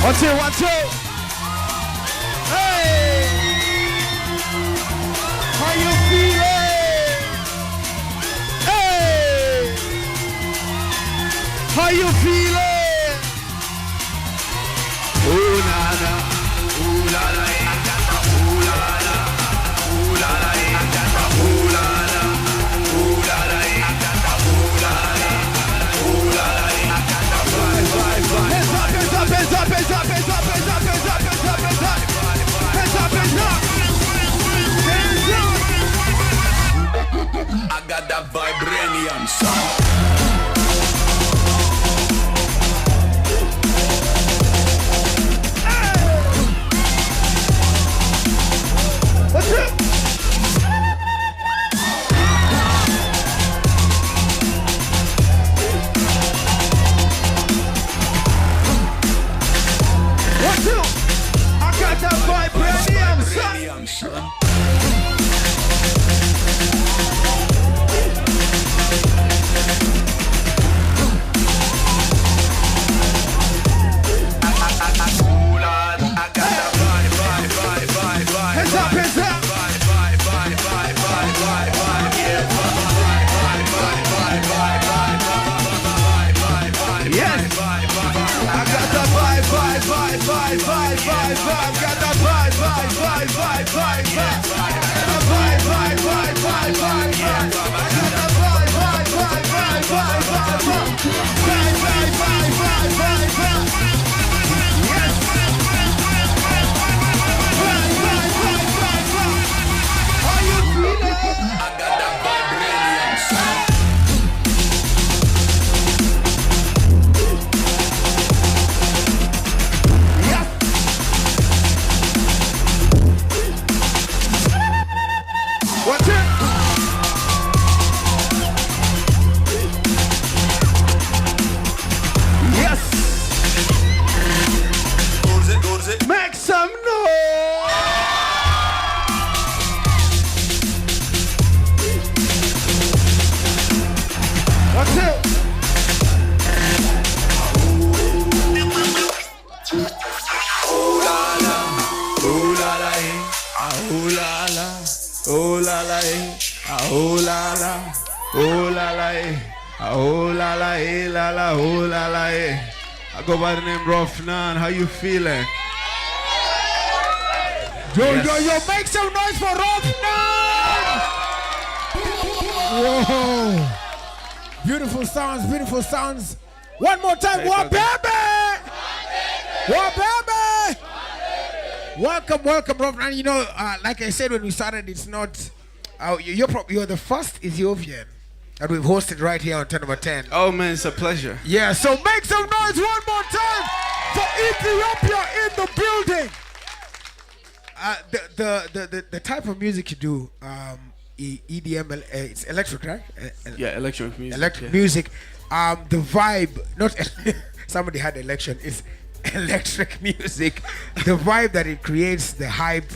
One, two. Hey! How you feeling? Hey! How you feeling? Ooh la la, ooh la la, ooh la la, ooh la la, ooh la la, ooh la la, ooh la la, ooh la la. Hands up, hands up, hands up, hands up, hands up, hands up, hands up, hands up, hands up, hands up, hands up, hands up. I got that vibranium sound. What's up? One, two. I got that vibranium, son. Hands up, hands up. Yes. I got the vibe. Got the vibe. How you feeling? I got that vibranium sound. What's it? Yes. Goes it. Make some noise. What's it? Oh la la, oh la la, oh la la. Oh la la, oh la la, oh la la, oh la la, la la, oh la la. I go by the name Rophnan. How you feeling? Yo, make some noise for Rophnan! Whoa! Beautiful sounds. One more time, what baby? What baby? Welcome, Rophnan. You know, like I said when we started, it's not. You're the first Ethiopian that we've hosted right here on 10 over 10. Oh man, it's a pleasure. Yeah, so make some noise one more time for Ethiopia in the building. The type of music you do, EDM, it's electric, right? Yeah, electronic music. Electric music. The vibe, not somebody had election. It's electric music. The vibe that it creates, the hype,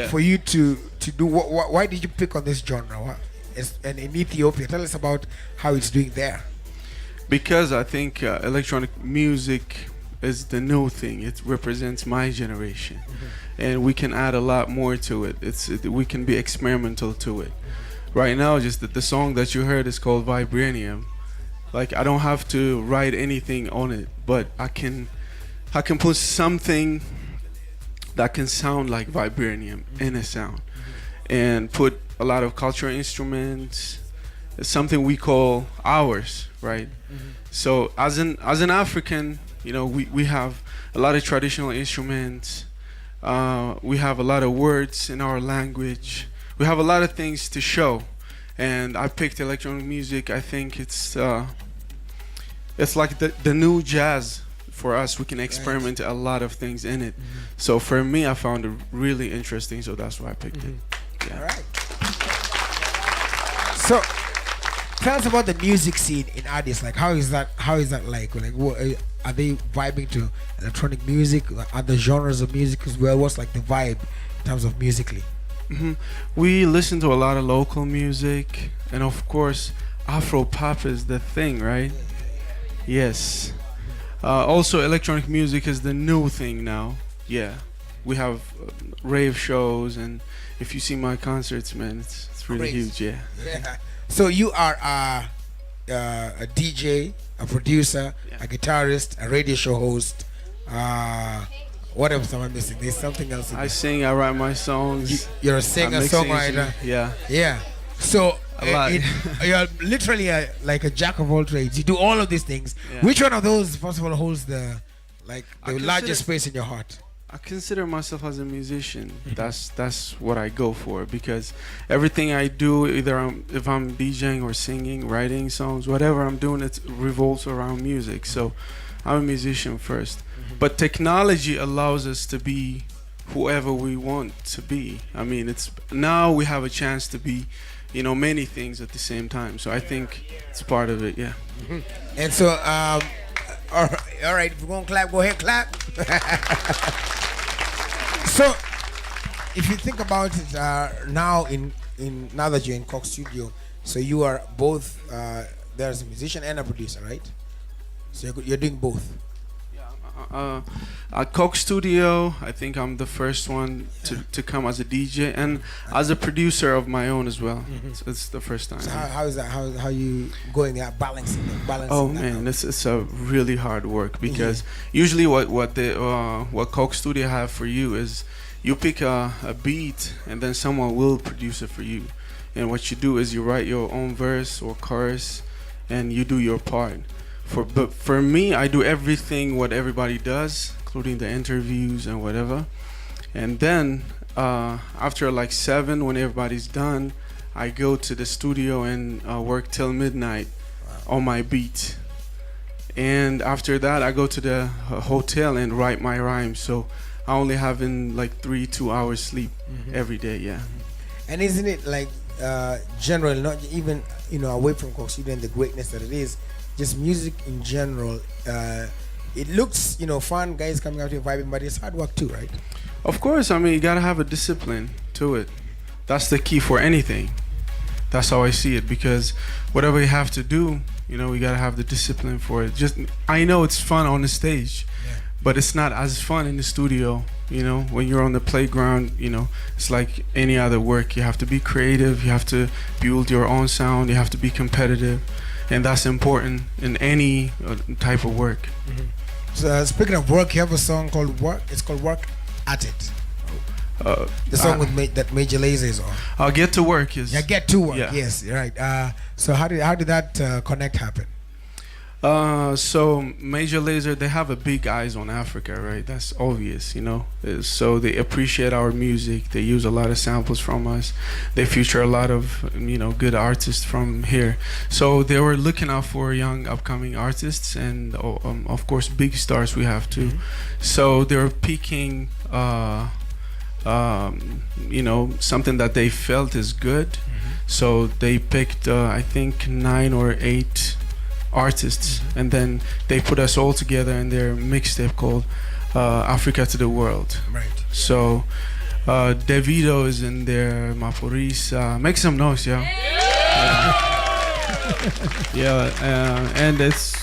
for you to do. Why did you pick on this genre? And in Ethiopia, tell us about how it's doing there. Because I think electronic music is the new thing. It represents my generation, and we can add a lot more to it. We can be experimental to it. Right now, just the song that you heard is called Vibranium. Like, I don't have to write anything on it, but I can put something that can sound like vibranium in a sound, and put a lot of cultural instruments. It's something we call ours, right? So as an African, you know, we have a lot of traditional instruments. We have a lot of words in our language. We have a lot of things to show, and I picked electronic music. I think it's like the new jazz. For us, we can experiment a lot of things in it. So for me, I found it really interesting, so that's why I picked it. Yeah. All right. So tell us about the music scene in Addis. Like, how is that like? Like, what, are they vibing to electronic music? Other genres of music as well? What's like the vibe in terms of musically? We listen to a lot of local music, and of course, Afro pop is the thing, right? Yes. Also, electronic music is the new thing now. Yeah, we have rave shows, and if you see my concerts, man, it's really Crazy. huge. Yeah. Yeah. So you are a DJ, a producer, Yeah. a guitarist, a radio show host. What else am I missing? There's something else. In I there. sing. I write my songs. You're a I singer, mix songwriter. Yeah. Yeah. So A lot. you're literally like a jack of all trades. You do all of these things. Yeah. Which one of those, first of all, holds the I largest consider- space in your heart? I consider myself as a musician. That's what I go for, because everything I do, either if I'm DJing or singing, writing songs, whatever I'm doing, it revolves around music. So I'm a musician first. But technology allows us to be whoever we want to be. I mean, it's now we have a chance to be, many things at the same time. So I think it's part of it. Yeah. And so, all right, if you're gonna clap, go ahead, clap. So, if you think about it, now now that you're in Cox Studio, so you are both there's a musician and a producer, right? So you're doing both. At Coke Studio, I think I'm the first one to come as a DJ and as a producer of my own as well. It's the first time. So how is that? How you going there balancing Oh that man, out? it's a really hard work, because usually what Coke Studio have for you is you pick a beat and then someone will produce it for you. And what you do is you write your own verse or chorus and you do your part. But for me, I do everything what everybody does, including the interviews and whatever. And then after like 7, when everybody's done, I go to the studio and work till midnight on my beat. And after that, I go to the hotel and write my rhymes. So I only have in like 2 hours sleep every day. Yeah. And isn't it like general, not even away from Cox Studio and the greatness that it is, just music in general? It looks fun, guys coming out here vibing, but it's hard work too, right? Of course, I mean, you gotta have a discipline to it. That's the key for anything. That's how I see it, because whatever you have to do, you gotta have the discipline for it. I know it's fun on the stage, but it's not as fun in the studio. When you're on the playground, it's like any other work. You have to be creative, you have to build your own sound, you have to be competitive, and that's important in any type of work. So speaking of work, you have a song called Work. It's called Work at It. The song that Major Lazer is on. I'll Get to Work is. Yeah, Get to Work. Yeah. Yes, you're right. So how did that connect happen? So Major Lazer, they have a big eyes on Africa, right? That's obvious, So they appreciate our music. They use a lot of samples from us. They feature a lot of, good artists from here. So they were looking out for young upcoming artists, and of course big stars we have too. So they were picking, something that they felt is good. So they picked, I think 9 or 8 artists, and then they put us all together in their mixtape called Africa to the World. Right. So Davido is in there, Maphorisa, make some noise, yeah. And it's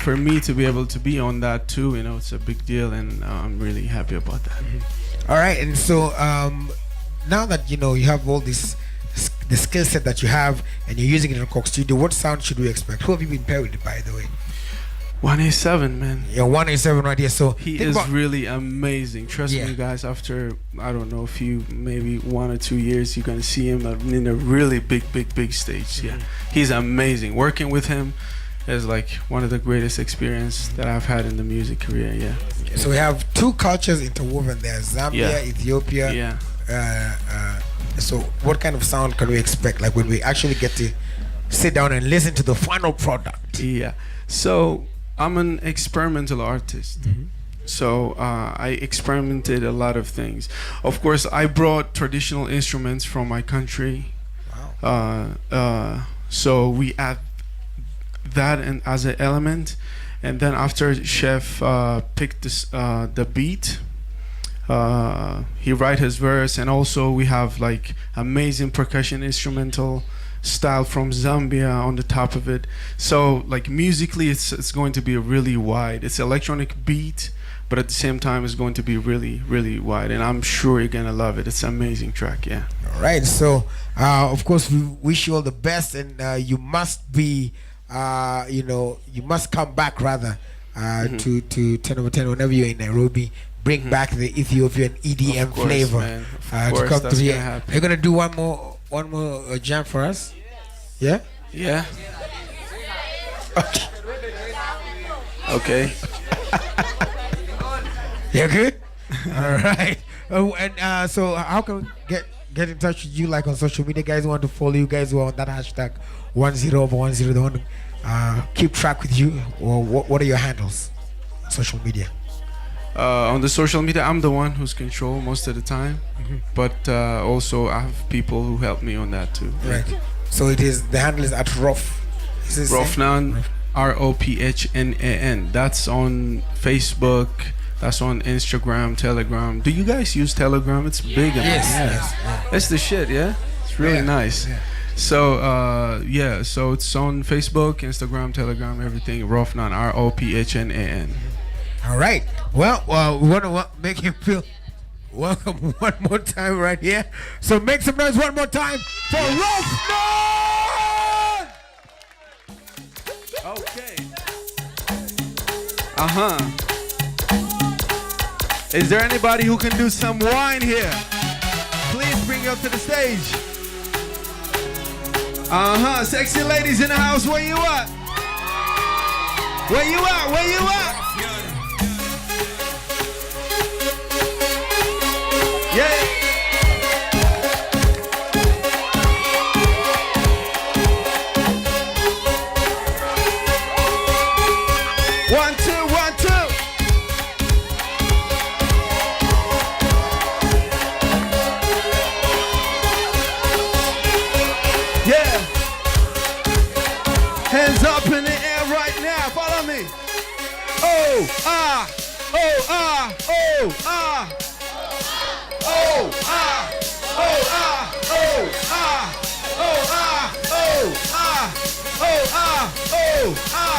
for me to be able to be on that too, it's a big deal, and I'm really happy about that. All right, and so now that you have all this, the skill set that you have, and you're using it in Cox Studio, what sound should we expect? Who have you been paired with, by the way? 187, man. Yeah, 187 right here. So He is really amazing. Trust Yeah. me, guys. After maybe 1 or 2 years, you're gonna see him in a really big stage. Yeah, he's amazing. Working with him is like one of the greatest experience that I've had in the music career. Yeah. So we have 2 cultures interwoven there: Zambia, Yeah. Ethiopia. Yeah. So what kind of sound can we expect? Like when we actually get to sit down and listen to the final product? Yeah. So I'm an experimental artist. So I experimented a lot of things. Of course, I brought traditional instruments from my country. Wow. So we add that as an element, and then after Chef picked the beat, he write his verse, and also we have like amazing percussion instrumental. style from Zambia on the top of it. So like musically, it's going to be really wide. It's electronic beat, but at the same time, it's going to be really wide. And I'm sure you're gonna love it. It's an amazing track. Yeah. All right. So, of course, we wish you all the best, and you must be, you must come back rather to 10 over 10 whenever you're in Nairobi. Bring back the Ethiopian EDM Of course, flavor man. Of to course, come that's through gonna here. happen. You're gonna do one more jam for us. Yeah. Yeah. Okay. You're good. All right. Oh, and so how can we get in touch with you, like on social media? Guys who want to follow you, guys who are on that hashtag 10over10, they want to keep track with you, or what are your handles on social media? On the social media, I'm the one who's control most of the time, but also I have people who help me on that too. Right. So the handle is at Rophnan, Rophnan. That's on Facebook. That's on Instagram, Telegram. Do you guys use Telegram? It's big. Yes. That's the shit. Yeah, it's really nice. Yeah. So so it's on Facebook, Instagram, Telegram, everything. Rophnan, Rophnan. All right. Well, we want to make him feel welcome one more time right here. So make some noise one more time for Rophnan! Okay. Is there anybody who can do some wine here? Please bring you up to the stage. Sexy ladies in the house, where you at? Where you at? Where you at? Yeah. One, two, one, two. Yeah. Hands up in the air right now. Follow me. Oh, ah. Oh, ah. Oh, ah. Oh, ah. Oh, ah. Oh, ah. Oh, ah. Oh, ah. Oh, ah. Oh, ah.